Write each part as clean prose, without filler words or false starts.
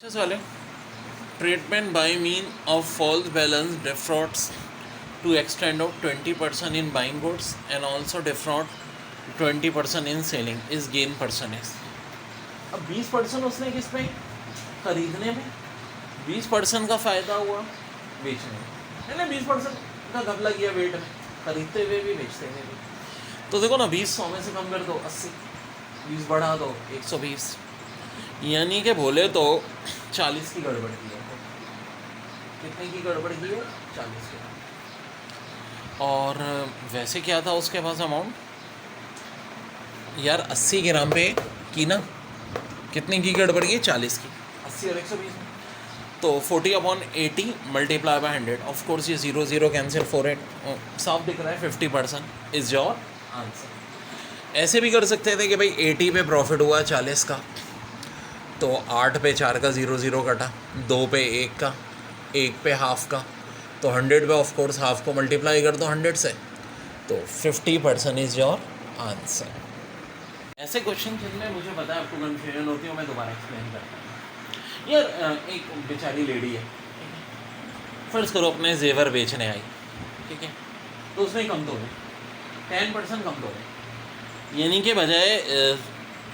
वाले treatment by mean of false balance defrauds to extent of 20% in buying goods and also defraud 20% in selling is gain percentage. अब 20% उसने किस पे खरीदने में, 20% का फ़ायदा हुआ बेचने में, है ना। 20% का घपला किया वेट में, खरीदते हुए भी बेचते हुए भी। तो देखो ना, 20 100 में से कम कर दो 80, 20 बढ़ा दो 120, यानी कि बोले तो 40 की गड़बड़ की है। कितने की गड़बड़ की है? 40 की। और वैसे क्या था उसके पास अमाउंट यार, 80 ग्राम पे की ना, कितने की गड़बड़ की? 40 की। 80 और 120 में तो 40/80 मल्टीप्लाई बाय 100। ऑफ कोर्स ये 0 0 कैंसिल, 4 साफ दिख रहा है। 50% इज योर आंसर। ऐसे भी कर सकते थे कि भाई 80 पे प्रॉफिट हुआ 40 का, तो 8 पे 4 का 0 0 कटा, 2 पे 1 का, 1 पे हाफ का, तो 100 पे ऑफ कोर्स हाफ को मल्टीप्लाई कर दो 100 से, तो 50% इज योर आंसर। ऐसे क्वेश्चन जिनमें मुझे पता है आपको कन्फ्यूजन होती है, मैं दोबारा एक्सप्लेन करता हूँ। यार एक बेचारी लेडी है, फ़र्ज़ करो अपने जेवर बेचने आई, ठीक है, तो उसमें कम तो है, 10% कम तो है, यानी कि बजाय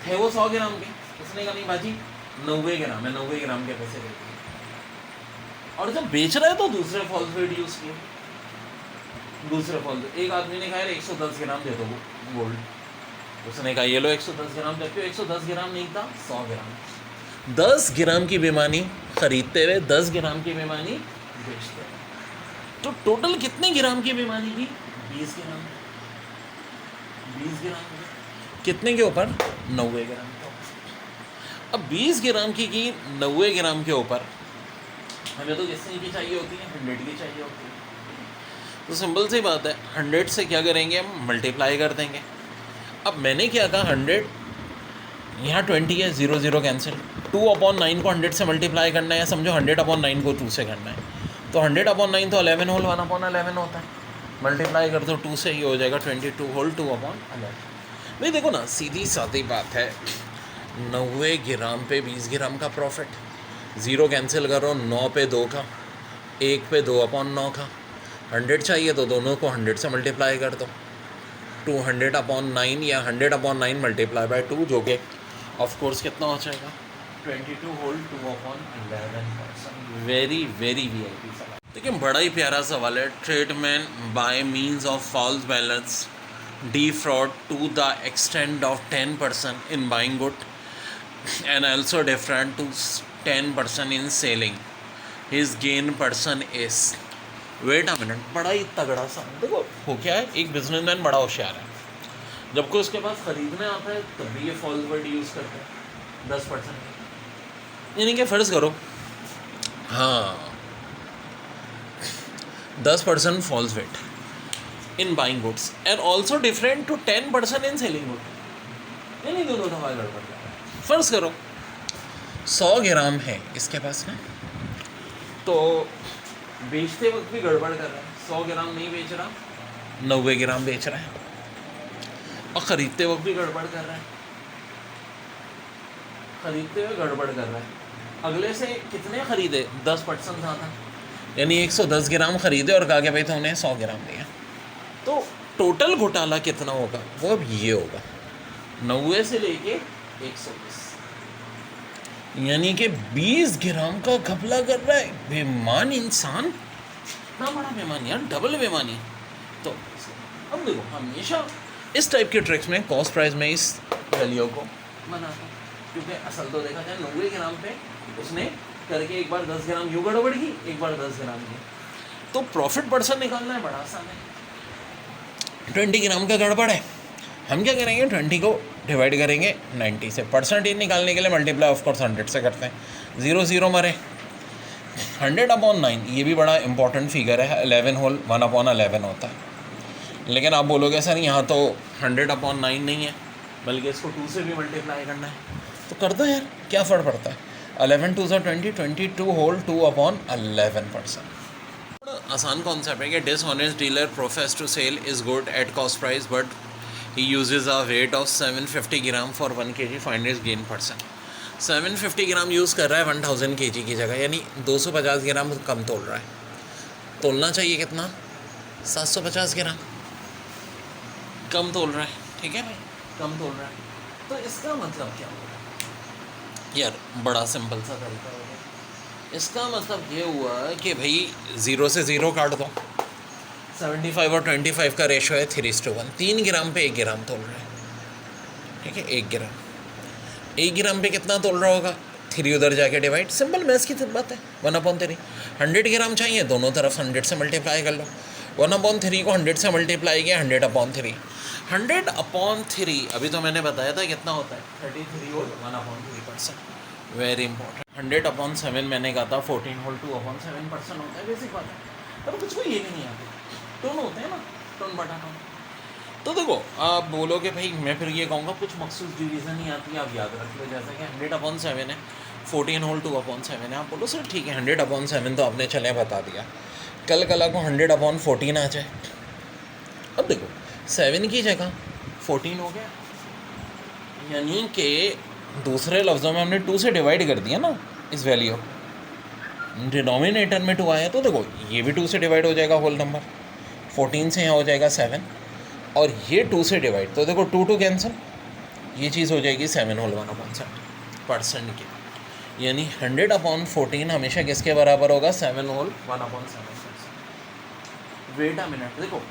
थे वो 100 ग्राम के, उसने कहा नहीं बाजी 90 ग्राम है, 90 ग्राम के पैसे देते हैं। और जब बेच रहा है तो दूसरे फॉल्स वेट यूज़ किए, दूसरे फॉल्स। एक आदमी ने कहा यार 110 ग्राम दे दो गोल्ड, उसने कहा ये लो 110 ग्राम, जबकि 110 ग्राम नहीं था, 100 ग्राम। 10 ग्राम की बेईमानी खरीदते हुए 10 ग्राम की बेईमानी बेचते हुए, तो टोटल कितने ग्राम की बेईमानी की? 20 ग्राम। 20 ग्राम कितने के ऊपर? 90 ग्राम के ऊपर। अब 20 ग्राम की 90 ग्राम के ऊपर हमें तो कितने की चाहिए होती है? 100 की चाहिए होती है। तो सिंपल सी बात है, 100 से क्या करेंगे हम? मल्टीप्लाई कर देंगे। अब मैंने क्या कहा, 100 यहाँ 20 है, 0 0 कैंसिल, 2/9 को 100 से मल्टीप्लाई करना है, या समझो 100/9 को 2 से करना है, तो 100/9 तो 11 होल 1/11 होता है, मल्टीप्लाई कर दो 2 से, ही हो जाएगा 22 होल 2/11। भाई देखो ना, सीधी सादी बात है, 90 ग्राम पे 20 ग्राम का प्रॉफिट, 0 कैंसिल करो, 9 पे 2 का, 1 पे 2/9 का, 100 चाहिए तो दोनों को 100 से मल्टीप्लाई कर दो, 200/9 या 100/9 मल्टीप्लाई बाय 2, जो कि ऑफ कोर्स कितना हो जाएगा? 22 होल 2/11। वेरी वेरी वीआईपी सवाल। देखिए बड़ा ही प्यारा सवाल है। Tradesman by means of false balance defraud to the extent of 10% in buying good and also defraud to 10% in selling. His gain person is, wait a minute, बड़ा ही तगड़ा सा। देखो हो क्या है, एक बिजनेसमैन बड़ा होशियार है, जब कोई उसके पास खरीदने आता है तब भी ये फॉल्स वर्ड यूज़ करते हैं 10%। यानी कि फ़र्ज़ करो, हाँ 10% false weight in buying goods and also different to 10% in selling good, यानी दोनों दफा गड़बड़ कर रहा है। फ़र्ज़ करो 100 ग्राम है इसके पास में, तो बेचते वक्त भी गड़बड़ कर रहा है, 100 ग्राम नहीं बेच रहा, 90 ग्राम बेच रहा है, और ख़रीदते वक्त भी गड़बड़ कर रहा है, ख़रीदते हुए गड़बड़ कर रहा है। अगले से कितने ख़रीदे? 10% ज़्यादा, यानी 110 ग्राम ख़रीदे और कहा कि भाई तो उन्हें 100 ग्राम दिया, तो टोटल घोटाला कितना होगा? वो अब ये होगा 90 से लेके 120, यानी कि 20 ग्राम का घपला कर रहा है बेईमान इंसान। इतना बड़ा बेईमान यार, डबल बेईमानी। तो अब देखो, हमेशा इस टाइप के ट्रिक्स में कॉस्ट प्राइस में इस वैल्यू को बनाता हूँ, क्योंकि असल तो देखा जाए 90 ग्राम पे उसने करके एक बार 10 ग्राम यूँ गड़बड़ की, एक बार 10 ग्राम की, तो प्रॉफिट परसेंट निकालना है बड़ा आसान है। 20 ग्राम का गड़बड़ है, हम क्या करेंगे? 20 को डिवाइड करेंगे 90 से, परसेंटेज निकालने के लिए मल्टीप्लाई ऑफ कोर्स 100 से करते हैं, 0 0 मरे, 100/9 ये भी बड़ा इंपॉर्टेंट फिगर है, 11 होल 1/11 होता है। लेकिन आप बोलोगे सर यहाँ तो 100/9 नहीं है, बल्कि इसको 2 से भी मल्टीप्लाई करना है, तो कर दो यार, क्या फ़र्क पड़ता है। 11 2 20, 22 होल 2/11%। आसान कॉन्सेप्ट है कि dishonest dealer profess to sell his good at cost price but he uses a weight of 750 gram for 1 kg, find his gain percent. 750 gram use कर रहा है 1000 kg की जगह, यानी 250 ग्राम कम तोल रहा है। तोलना चाहिए कितना? 750 ग्राम कम तोल रहा है, ठीक है भाई, कम तोल रहा है। तो इसका मतलब क्या होगा यार? बड़ा सिंपल सा तरीका हो गया। इसका मतलब ये हुआ कि भाई 0 से 0 काट दो। 75 और 25 का रेशो है 3:1। 3 ग्राम पे 1 ग्राम तोल रहा है, ठीक है, 1 ग्राम। 1 ग्राम पे कितना तोल रहा होगा? 3 उधर जाके डिवाइड, सिंपल मैथ्स की बात है, 1/3। 100 ग्राम चाहिए, दोनों तरफ 100 से मल्टीप्लाई कर लो। 1/3 को 100 से मल्टीप्लाई किया, 100/3। 100/3 अभी तो मैंने बताया था कितना होता है, 33 होल 1/3%। Very important. 100/7 मैंने कहा था 14 होल 2/7% होता है, बेसिक बात है। पर कुछ को ये भी नहीं आती, टोन होते हैं ना, टोन बटा टोन। तो देखो, आप बोलोगे भाई, मैं फिर ये कहूँगा कुछ मखसूस डिवीज़न ही आती है, आप याद रख लो। जैसे कि 100/7 है, 14 होल 2/7 है। आप बोलो सर ठीक है, 100/7 तो आपने चले बता दिया, कल को 100/14 आ जाए। अब देखो 7 की जगह 14 हो गया, यानी कि दूसरे लफ्ज़ों में हमने 2 से डिवाइड कर दिया ना इस वैल्यू। डिनोमिनेटर में 2 आया, तो देखो ये भी 2 से डिवाइड हो जाएगा होल नंबर। 14 से यहाँ हो जाएगा 7, और ये 2 से डिवाइड, तो देखो 2 कैंसिल, ये चीज़ हो जाएगी 7 होल 1/7% की। यानी 100/14 हमेशा किसके बराबर होगा? 7 होल 1/7%। वेट अ मिनट, देखो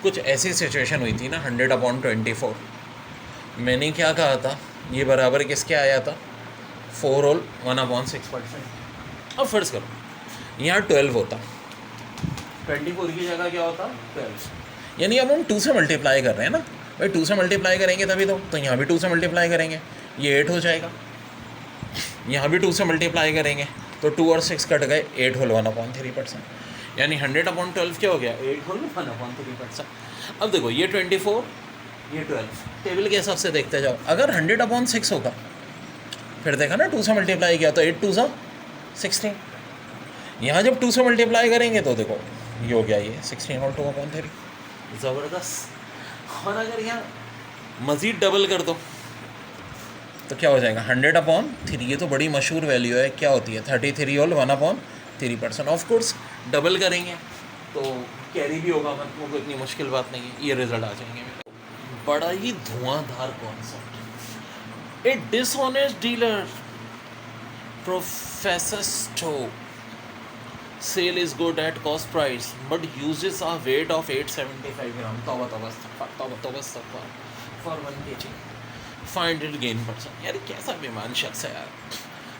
कुछ ऐसी सिचुएशन हुई थी ना 100/24, मैंने क्या कहा था, ये बराबर किसके आया था? 4 होल 1/6%। अब फर्ज करो यहाँ 12 होता, 24 की जगह क्या होता? 12। यानी अब हम 2 से मल्टीप्लाई कर रहे हैं ना भाई, 2 से मल्टीप्लाई करेंगे तभी तो यहाँ भी 2 से मल्टीप्लाई करेंगे, ये 8 हो जाएगा। यहाँ भी 2 से मल्टीप्लाई करेंगे तो 2 और 6 कट गए, 8 होल 1/3%। यानी 100/12 क्या हो गया? 8 होल 1/3%। अब देखो ये 24, ये 12, टेबल के हिसाब से देखते जाओ। अगर 100/6 होगा, फिर देखा ना 2 से मल्टीप्लाई किया तो 8 2 सा 16। यहाँ जब 2 से मल्टीप्लाई करेंगे तो देखो ये हो गया, ये 16 होल 2/3। ज़बरदस्त। और अगर यहाँ मज़ीद डबल कर दो तो क्या हो जाएगा? 100/3। ये तो बड़ी मशहूर वैल्यू है, क्या होती है? 33 होल 1/3%। ऑफ कोर्स डबल करेंगे तो कैरी भी होगा, मतलब को इतनी मुश्किल बात नहीं है, ये रिजल्ट आ जाएंगे। बड़ा ही धुआंधार concept. A dishonest dealer professes to sell is good at cost price but uses a weight of 875 gram. तौबा for 1 kg, find it gain percent. यार कैसा बेईमान शख्स है यार,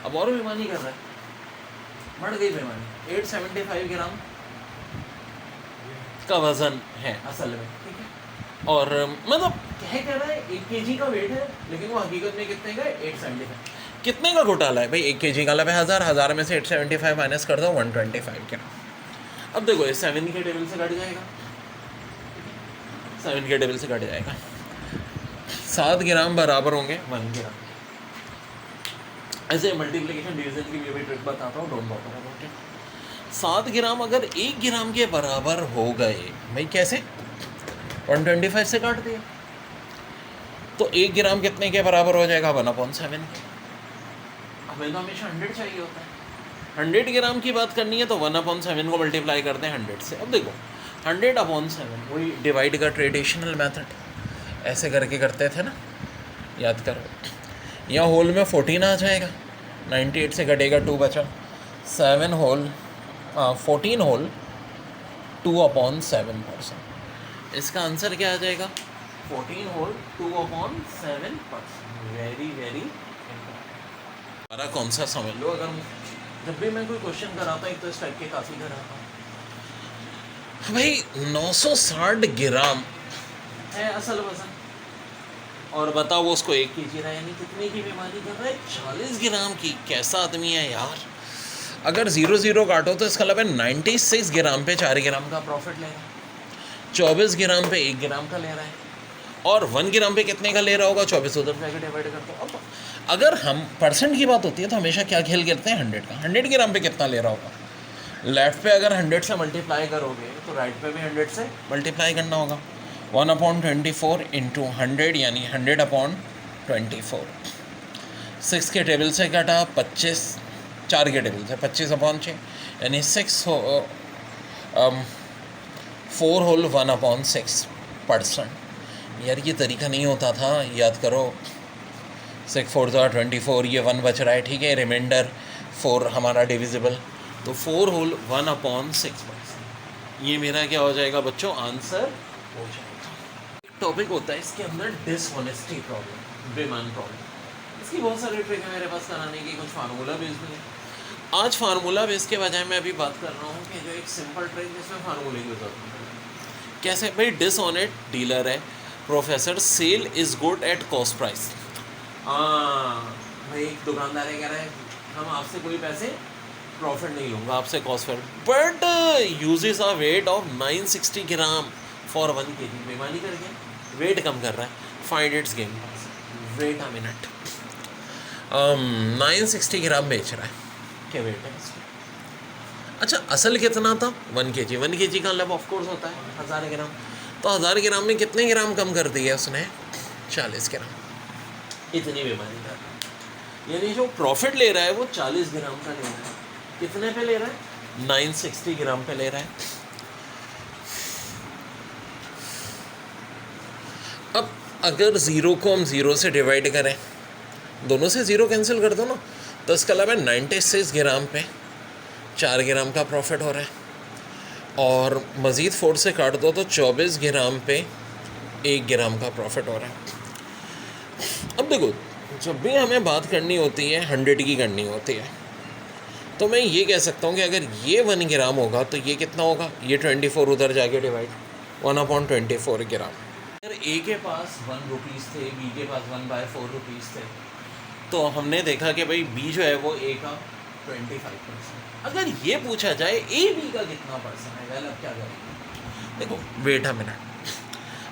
अब और बेईमानी कर रहा है, बढ़ गई बेईमानी। 875 ग्राम का वज़न है असल में, ठीक है, और मतलब कह रहा है 1 kg का वेट है, लेकिन वो हकीकत में कितने का है? 875। कितने का घोटाला है भाई? 1 kg का 1000 में से 875 माइनस कर दो, 125 ग्राम। अब देखो ये 7 के टेबल से कट जाएगा, 7 के टेबल से कट जाएगा। 7 ग्राम बराबर होंगे 1 ग्राम। ऐसे मल्टीप्लिकेशन डिवीजन की भी ट्रिक बताता हूँ, डोंट बॉदर अबाउट इट। 7 ग्राम अगर 1 ग्राम के बराबर हो गए भाई, कैसे? 125 से काट दिया तो 1 ग्राम कितने के बराबर हो जाएगा? 1/7 के। हमें तो हमेशा 100 चाहिए होता है। 100 ग्राम की बात करनी है तो 1/7 को मल्टीप्लाई करते हैं 100 से। अब देखो 100/7 वही डिवाइड का ट्रेडिशनल मेथड, ऐसे करके करते थे ना, याद करो। यहाँ होल में 14 आ जाएगा, 98 से घटेगा 2 बचा, 7 होल 14 होल 2/7%। इसका आंसर क्या आ जाएगा? 14 होल 2/7%। Very very important. हमारा कौन सा समझ लो, अगर जब भी मैं कोई क्वेश्चन कराता हूँ तो इस टाइप के काफ़ी कराता हूँ भाई। 960 ग्राम है असल वजन, और बताओ वो उसको 1 kg रहा है, यानी कितने की बीमारी कर रहा है? 40 ग्राम की। कैसा आदमी है यार। अगर 0 काटो तो इसका मतलब है 96 ग्राम पे 4 ग्राम का प्रॉफिट ले रहा है, 24 ग्राम पे 1 ग्राम का ले रहा है, और 1 ग्राम पे कितने का ले रहा होगा? 24 उधर जाकर डिवाइड करते हो। अब अगर हम परसेंट की बात होती है तो हमेशा क्या खेल खेलते हैं? 100 का। 100 ग्राम पे कितना ले रहा होगा? लेफ्ट पे अगर 100 से मल्टीप्लाई करोगे तो राइट पे भी 100 से मल्टीप्लाई करना होगा। 1/24 इंटू 100 यानी 100/24। 6 के टेबल से कटा 25, 4 के टेबल से 25/6 यानी 4 होल 1/6%। यार ये तरीका नहीं होता था, याद करो। 6 4 24, ये 1 बच रहा है, ठीक है। रिमाइंडर 4 हमारा डिविजिबल, तो 4 होल 1/6%। ये मेरा क्या हो जाएगा बच्चों, आंसर हो जाएगा। एक टॉपिक होता है इसके अंदर डिसऑनेस्टी प्रॉब्लम, बेईमान प्रॉब्लम। इसकी बहुत सारी ट्रिक है मेरे पास कराने की, कुछ फार्मूला बेस्ड भी है। आज फार्मूला बेस के बजाय मैं अभी बात कर रहा हूँ कि जो एक सिंपल ट्रिक जिसमें फार्मूले की जरूरत नहीं है। कैसे भाई, डिसऑनेस्ट डीलर है professes, sell is good at cost price. भाई एक दुकानदार है, कह रहा है हम आपसे कोई पैसे प्रॉफिट नहीं लूँगा, आपसे कॉस्ट पर, but uses a weight of 960 gram for 1 kg। बेईमानी करके वेट कम कर रहा है, find its gain, wait a minute. 960 gram बेच रहा है, क्या वेट है इसका? अच्छा, असल कितना था? 1 kg। 1 kg का मतलब ऑफकोर्स होता है 1000 ग्राम, तो 1000 ग्राम में कितने ग्राम कम कर दिया उसने? 40 ग्राम। इतनी बेईमानी कर रहा है, यानी जो प्रॉफिट ले रहा है वो 40 ग्राम का ले रहा है। कितने पे ले रहा है? 960 ग्राम पे ले रहा है। अब अगर ज़ीरो को हम ज़ीरो से डिवाइड करें, दोनों से ज़ीरो कैंसिल कर दो ना, तो इसका अलावा 96 ग्राम पे 4 ग्राम का प्रॉफिट हो रहा है, और मज़ीद 4 से काट दो तो 24 ग्राम पे 1 ग्राम का प्रॉफिट हो रहा है। अब देखो, जब भी हमें बात करनी होती है 100 की करनी होती है, तो मैं ये कह सकता हूँ कि अगर ये 1 ग्राम होगा तो ये कितना होगा? ये 24 उधर जाके डिवाइड 1/24 ग्राम। अगर ए के पास 1 रुपीज़ थे, बी के पास 1/4 रुपीज़ थे, तो हमने देखा कि भाई बी जो है वो ए का 25%। अगर ये पूछा जाए ए बी का कितना परसेंट है, वेल अब क्या करेंगे? देखो वेट अ मिनट,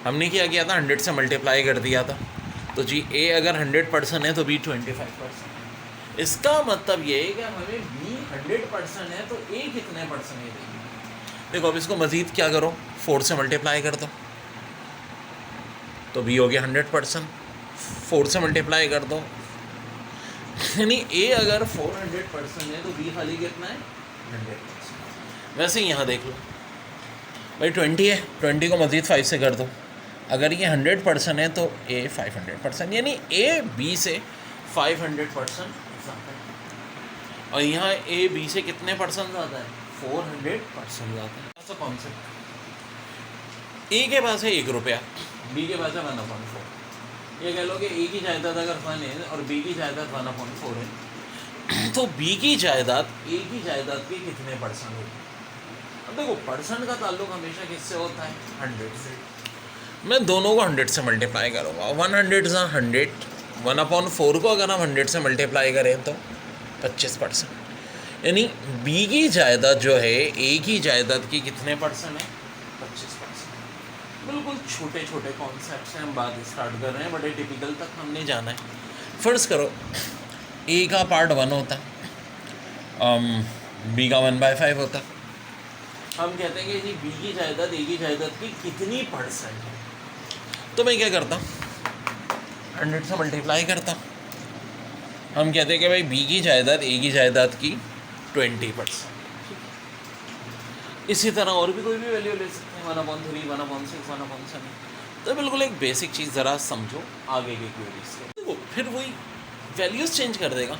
हमने क्या किया था, 100 से मल्टीप्लाई कर दिया था, तो जी ए अगर 100% है तो बी 25%। इसका मतलब ये है कि हमें बी 100% है तो ए कितने परसेंट है देगी। देखो अब इसको मज़ीद क्या करो, 4 से मल्टीप्लाई कर दो, तो बी हो गया 100%। 4 से मल्टीप्लाई कर दो, यानी ए अगर 400% है तो बी खाली कितना है? 100%। वैसे ही यहाँ देख लो भाई, 20 है, 20 को मज़ीद 5 से कर दो, अगर ये 100% है तो ए 500%, यानी ए बी से 500% ज़्यादा है। और यहाँ ए बी से कितने परसेंट ज़्यादा है? 400% ज़्यादा है। ऐसा कॉन्सेप्ट, ए के पास है 1 रुपया, बी के पास है 1/4। ये कह लो कि ए की जायदाद अगर 1 है और बी की जायदाद 1/4 है, तो बी की जायदाद ए की जायदाद के कितने परसेंट होगी? अब देखो परसेंट का ताल्लुक हमेशा किससे होता है? 100 से। मैं दोनों को 100 से मल्टीप्लाई करूँगा, 100 ज़ा 100, 1/4 को अगर हम 100 से मल्टीप्लाई करें तो 25%, यानी बी की जायदाद जो है ए की जायदाद की कितने परसेंट है? 25%। बिल्कुल छोटे छोटे कॉन्सेप्ट से हम बात स्टार्ट कर रहे हैं, बड़े टिपिकल तक हमने जाना है। फर्ज करो ए का पार्ट 1 होता, बी का 1/5 होता, हम कहते हैं कि जी बी की जायदाद ए की जायदाद की कितनी परसेंट है, तो मैं क्या करता, 100 से मल्टीप्लाई करता। हम कहते हैं कि भाई बी की जायदाद ए की जायदाद की 20%। इसी तरह और भी कोई भी वैल्यू ले सकते हैं, 1/3, 1/6, 1/7। तो बिल्कुल एक बेसिक चीज़ ज़रा समझो आगे के क्वेरीज को, देखो फिर वही वैल्यूज़ चेंज कर देगा।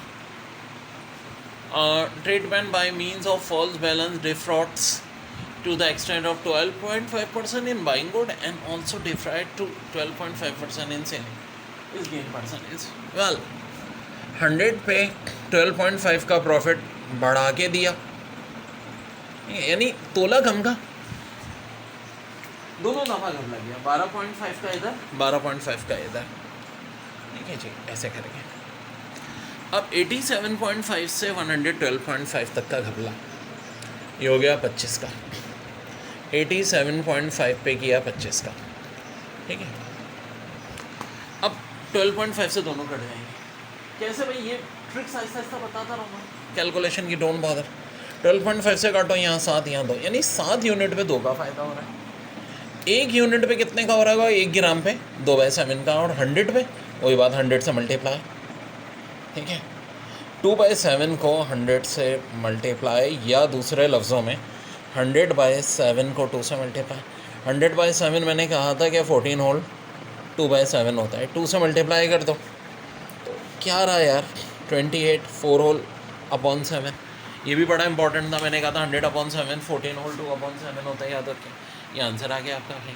Trade ban by means of false balance defrauds to the extent of 12.5% in buying good and also defraud to 12.5% in selling. Is gain percentage. Well, 100 पे 12.5 का प्रॉफिट बढ़ा के दिया, यानी तोला कम का, दोनों दफा कम लग गया, 12.5 का इधर, 12.5 का इधर, ठीक है जी, ऐसे करके। अब 87.5 से 112.5 तक का घपला, ये हो गया 25 का, 87.5 पे किया 25 का, ठीक है। अब 12.5 से दोनों कट जाएंगे, कैसे भाई? ये ट्रिक्स आहिस्ता आहिस्ता बताता रहूँगा, कैलकुलेशन की डोंट बॉदर। 12.5 से काटो, यहाँ 7, यहाँ 2, यानी 7 यूनिट पे 2 का फ़ायदा हो रहा है। 1 यूनिट पे कितने का हो रहा है? 1 ग्राम पे 2/7 का, और 100 पे वही बात, 100 से मल्टीप्लाई, ठीक है। 2/7 को 100 से मल्टीप्लाई, या दूसरे लफ्ज़ों में 100/7 को 2 से मल्टीप्लाई। 100/7 मैंने कहा था कि 14 होल 2/7 होता है, 2 से मल्टीप्लाई कर दो तो क्या रहा यार, 28 4 होल अपॉन 7। ये भी बड़ा इंपॉर्टेंट था, मैंने कहा था 100/7 14 होल 2/7 होता है, याद रखें। ये आंसर आ गया आपका भाई।